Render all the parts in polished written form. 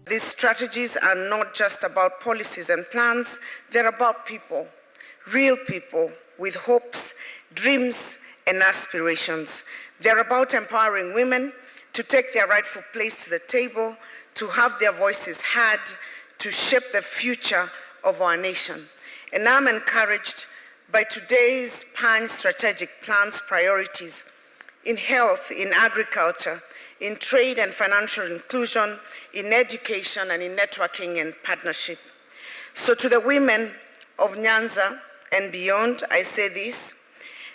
These strategies are not just about policies and plans, they're about people, real people with hopes, dreams, and aspirations. They're about empowering women to take their rightful place to the table, to have their voices heard, to shape the future of our nation. And I'm encouraged by today's pan-strategic plan's priorities in health, in agriculture, in trade and financial inclusion, in education, and in networking and partnership. So to the women of Nyanza and beyond, I say this: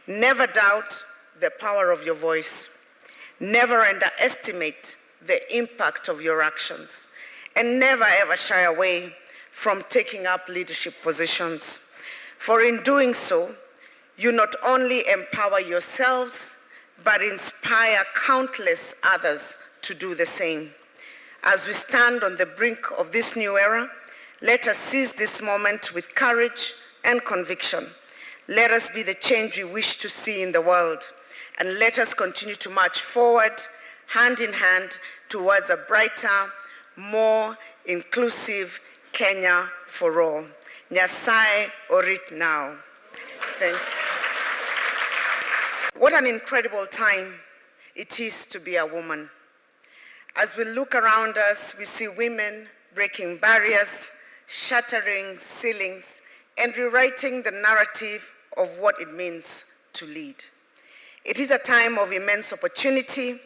never doubt the power of your voice. Never underestimate the impact of your actions. And never ever shy away from taking up leadership positions. For in doing so, you not only empower yourselves, but inspire countless others to do the same. As we stand on the brink of this new era, let us seize this moment with courage and conviction. Let us be the change we wish to see in the world, and let us continue to march forward, hand in hand, towards a brighter, more inclusive Kenya for all. Nyasaye orit now. Thank you. What an incredible time it is to be a woman. As we look around us, we see women breaking barriers, shattering ceilings, and rewriting the narrative of what it means to lead. It is a time of immense opportunity,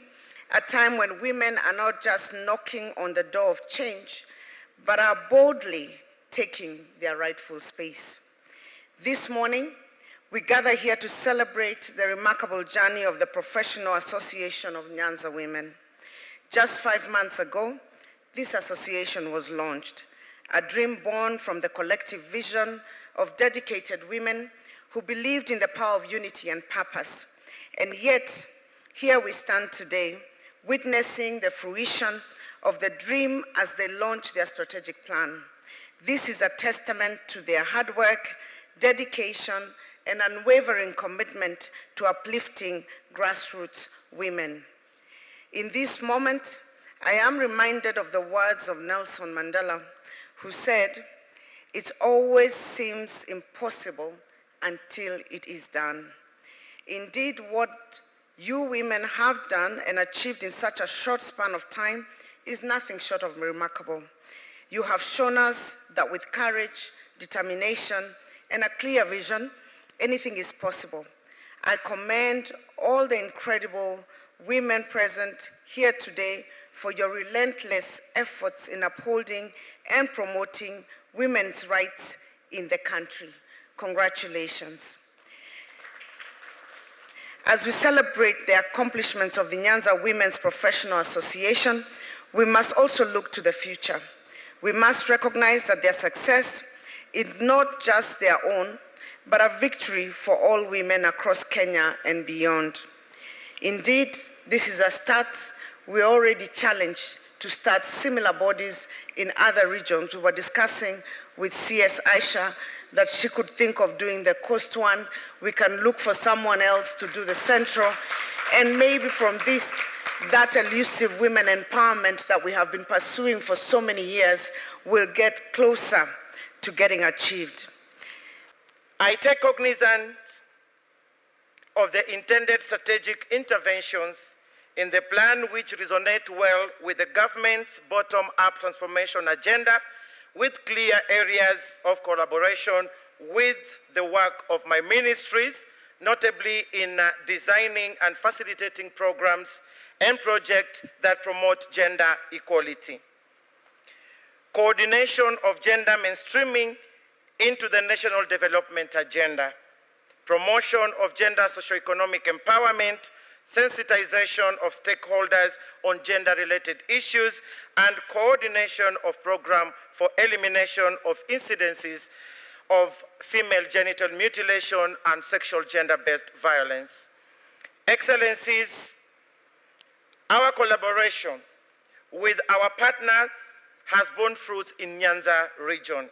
a time when women are not just knocking on the door of change, but are boldly taking their rightful space. This morning, we gather here to celebrate the remarkable journey of the Professional Association of Nyanza Women. Just 5 months ago, this association was launched, a dream born from the collective vision of dedicated women who believed in the power of unity and purpose. And yet, here we stand today, witnessing the fruition of the dream as they launch their strategic plan. This is a testament to their hard work, dedication, and unwavering commitment to uplifting grassroots women. In this moment, I am reminded of the words of Nelson Mandela, who said, "It always seems impossible until it is done." Indeed, what you women have done and achieved in such a short span of time is nothing short of remarkable. You have shown us that with courage, determination, and a clear vision, anything is possible. I commend all the incredible women present here today for your relentless efforts in upholding and promoting women's rights in the country. Congratulations. As we celebrate the accomplishments of the Nyanza Women's Professional Association, we must also look to the future. We must recognize that their success is not just their own, but a victory for all women across Kenya and beyond. Indeed, this is a start. We're already challenged to start similar bodies in other regions. We were discussing with CS Aisha that she could think of doing the coast one. We can look for someone else to do the central. And maybe from this, that elusive women empowerment that we have been pursuing for so many years will get closer to getting achieved. I take cognizance of the intended strategic interventions in the plan which resonate well with the government's bottom-up transformation agenda, with clear areas of collaboration with the work of my ministries, notably in designing and facilitating programs and projects that promote gender equality. Coordination of gender mainstreaming into the National Development Agenda, promotion of gender socioeconomic empowerment, sensitization of stakeholders on gender-related issues, and coordination of program for elimination of incidences of female genital mutilation and sexual gender-based violence. Excellencies, our collaboration with our partners has borne fruits in Nyanza region.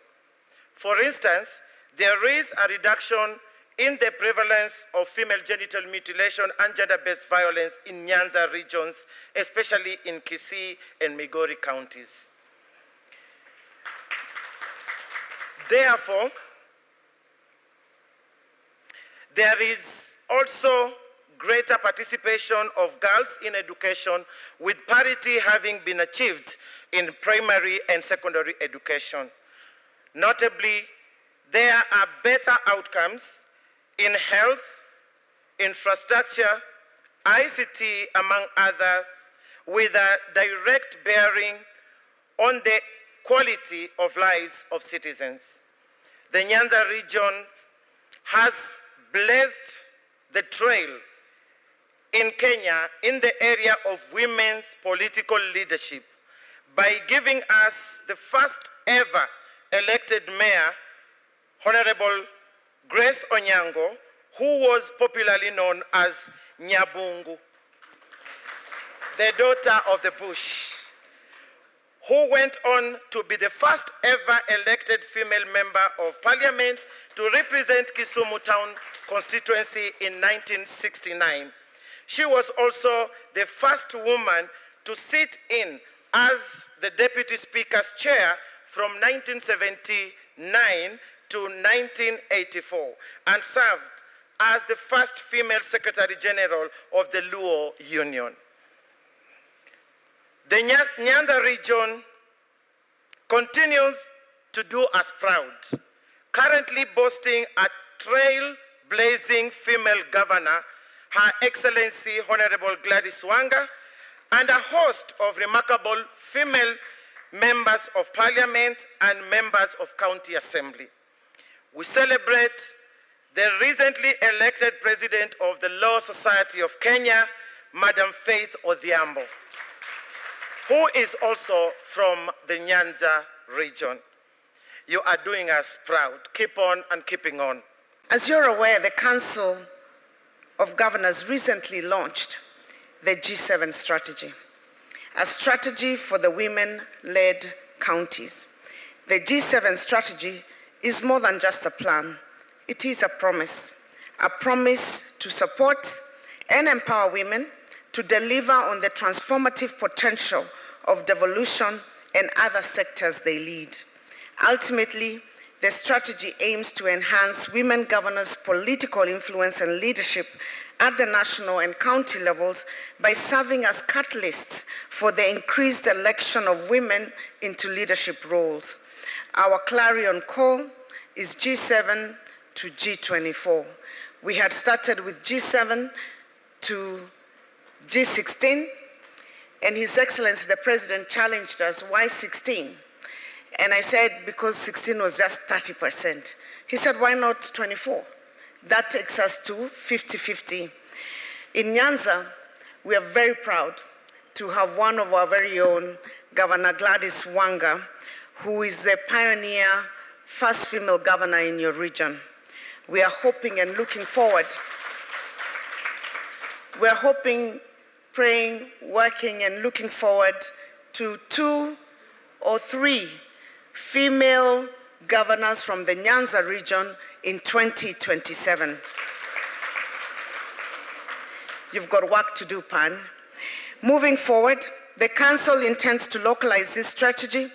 For instance, there is a reduction in the prevalence of female genital mutilation and gender-based violence in Nyanza regions, especially in Kisii and Migori counties. Therefore, there is also greater participation of girls in education, with parity having been achieved in primary and secondary education. Notably, there are better outcomes in health, infrastructure, ICT, among others, with a direct bearing on the quality of lives of citizens. The Nyanza region has blazed the trail in Kenya in the area of women's political leadership by giving us the first ever elected mayor, Honorable Grace Onyango, who was popularly known as Nyabungu, the daughter of the bush, who went on to be the first ever elected female member of parliament to represent Kisumu town constituency in 1969. She was also the first woman to sit in as the deputy speaker's chair from 1979 to 1984 and served as the first female secretary general of the Luo Union. The Nyanza region continues to do us proud, currently boasting a trailblazing female governor, Her Excellency Honorable Gladys Wanga, and a host of remarkable female members of parliament and members of county assembly. We celebrate the recently elected president of the Law Society of Kenya, Madam Faith Odhiambo, who is also from the Nyanza region. You are doing us proud. Keep on and keeping on. As you're aware, the Council of Governors recently launched the G7 strategy, a strategy for the women-led counties. The G7 strategy is more than just a plan. It is a promise to support and empower women to deliver on the transformative potential of devolution and other sectors they lead. Ultimately, the strategy aims to enhance women governors' political influence and leadership at the national and county levels by serving as catalysts for the increased election of women into leadership roles. Our clarion call is G7 to G24. We had started with G7 to G16, and His Excellency the President challenged us, why 16? And I said, because 16 was just 30%. He said, why not 24? That takes us to 50-50. In Nyanza, we are very proud to have one of our very own, Governor Gladys Wanga, who is the pioneer, first female governor in your region. We are hoping and looking forward. We are hoping, praying, working, and looking forward to 2 or 3 female governors from the Nyanza region in 2027. You've got work to do, Pan. Moving forward, the Council intends to localize this strategy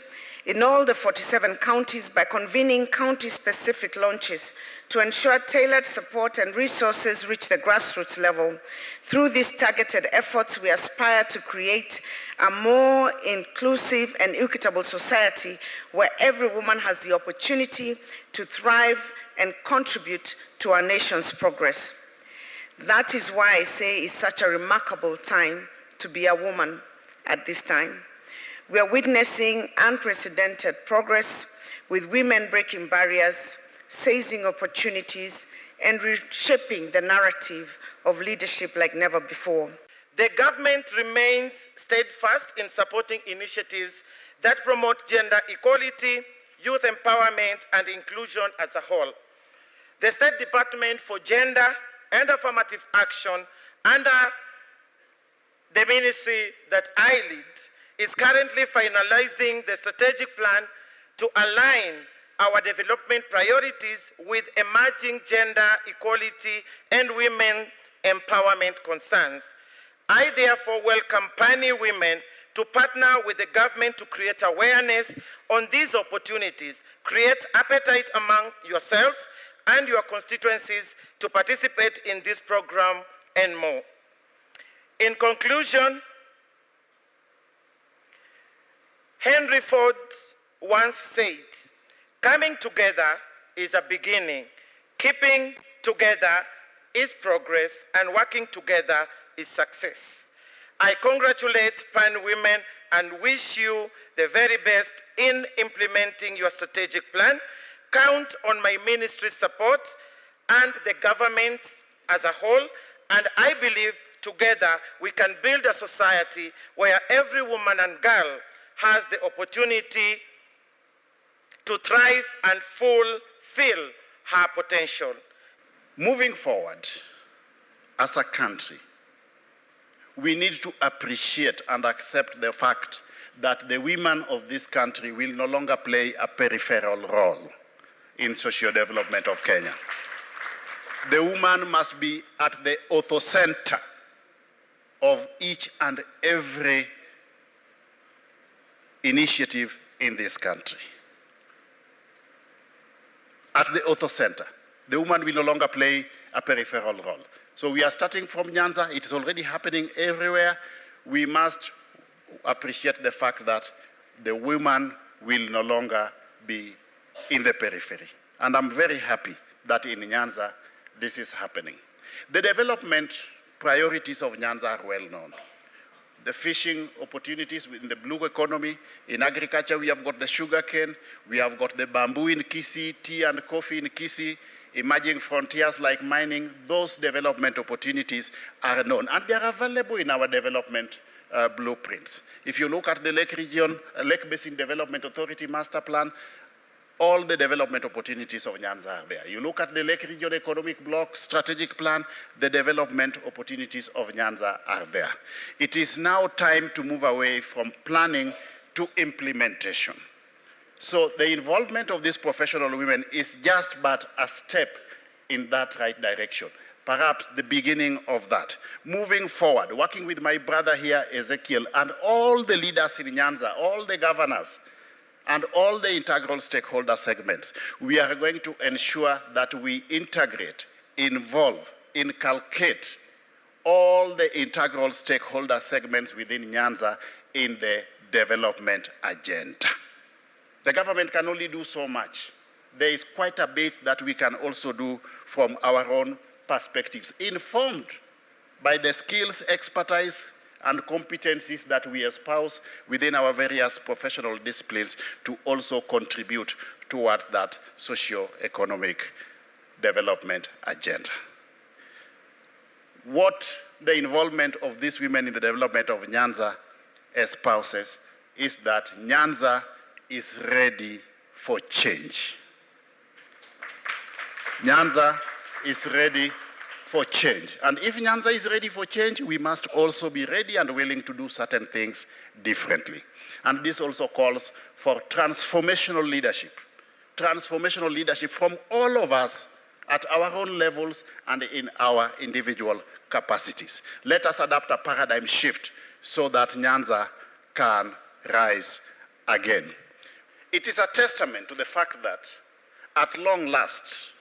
in all the 47 counties by convening county-specific launches to ensure tailored support and resources reach the grassroots level. Through these targeted efforts, we aspire to create a more inclusive and equitable society where every woman has the opportunity to thrive and contribute to our nation's progress. That is why I say it's such a remarkable time to be a woman at this time. We are witnessing unprecedented progress with women breaking barriers, seizing opportunities, and reshaping the narrative of leadership like never before. The government remains steadfast in supporting initiatives that promote gender equality, youth empowerment, and inclusion as a whole. The State Department for Gender and Affirmative Action, under the ministry that I lead, is currently finalizing the strategic plan to align our development priorities with emerging gender equality and women empowerment concerns. I therefore welcome Pani women to partner with the government to create awareness on these opportunities, create appetite among yourselves and your constituencies to participate in this program and more. In conclusion, Henry Ford once said, "Coming together is a beginning, keeping together is progress, and working together is success." I congratulate Pan women and wish you the very best in implementing your strategic plan. Count on my ministry's support and the government as a whole, and I believe together we can build a society where every woman and girl has the opportunity to thrive and fulfill her potential. Moving forward, as a country, we need to appreciate and accept the fact that the women of this country will no longer play a peripheral role in socio-development of Kenya. The woman must be at the orthocenter of each and every initiative in this country. At the orthocenter, the woman will no longer play a peripheral role. So we are starting from Nyanza. It is already happening everywhere. We must appreciate the fact that the woman will no longer be in the periphery. And I'm very happy that in Nyanza, this is happening. The development priorities of Nyanza are well known. The fishing opportunities in the blue economy. In agriculture, we have got the sugarcane. We have got the bamboo in Kisii, tea and coffee in Kisii. Emerging frontiers like mining, those development opportunities are known, and they are available in our development blueprints. If you look at the Lake Region, Lake Basin Development Authority Master Plan, all the development opportunities of Nyanza are there. You look at the Lake Region Economic Bloc Strategic Plan, the development opportunities of Nyanza are there. It is now time to move away from planning to implementation. So the involvement of these professional women is just but a step in that right direction, perhaps the beginning of that. Moving forward, working with my brother here, Racheal, and all the leaders in Nyanza, all the governors, and all the integral stakeholder segments, we are going to ensure that we integrate, involve, inculcate all the integral stakeholder segments within Nyanza in the development agenda. The government can only do so much. There is quite a bit that we can also do from our own perspectives, informed by the skills, expertise, and competencies that we espouse within our various professional disciplines to also contribute towards that socio-economic development agenda. What the involvement of these women in the development of Nyanza espouses is that Nyanza is ready for change. Nyanza is ready for change. And if Nyanza is ready for change, we must also be ready and willing to do certain things differently. And this also calls for transformational leadership from all of us at our own levels and in our individual capacities. Let us adopt a paradigm shift so that Nyanza can rise again. It is a testament to the fact that, at long last,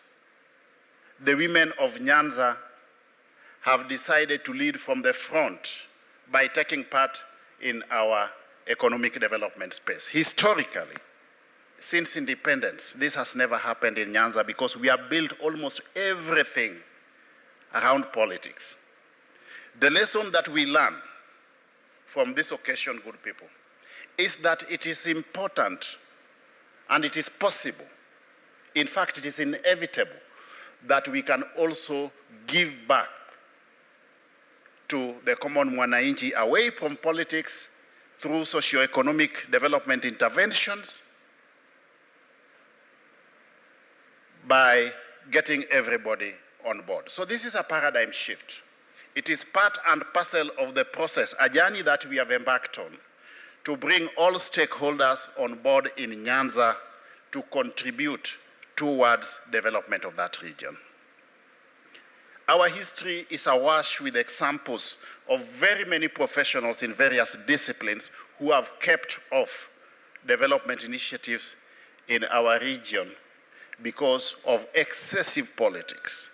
the women of Nyanza have decided to lead from the front by taking part in our economic development space. Historically, since independence, this has never happened in Nyanza because we have built almost everything around politics. The lesson that we learn from this occasion, good people, is that it is important and it is possible, in fact, it is inevitable, that we can also give back to the common mwananchi away from politics through socio-economic development interventions by getting everybody on board. So this is a paradigm shift. It is part and parcel of the process, a journey that we have embarked on to bring all stakeholders on board in Nyanza to contribute towards development of that region. Our history is awash with examples of very many professionals in various disciplines who have kept off development initiatives in our region because of excessive politics.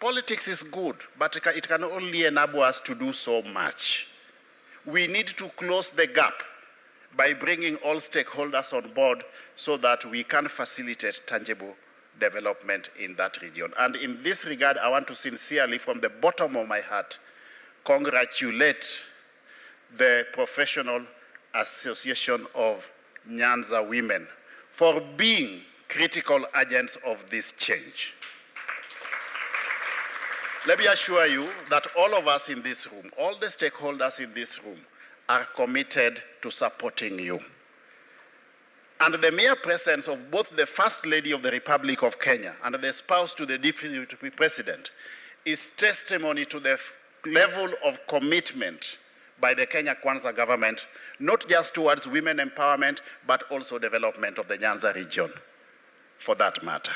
Politics is good, but it can only enable us to do so much. We need to close the gap by bringing all stakeholders on board so that we can facilitate tangible development in that region. And in this regard, I want to sincerely, from the bottom of my heart, congratulate the Professional Association of Nyanza Women for being critical agents of this change. Let me assure you that all of us in this room, all the stakeholders in this room, are committed to supporting you. And the mere presence of both the First Lady of the Republic of Kenya and the spouse to the Deputy President is testimony to the level of commitment by the Kenya Kwanza government, not just towards women empowerment, but also development of the Nyanza region, for that matter.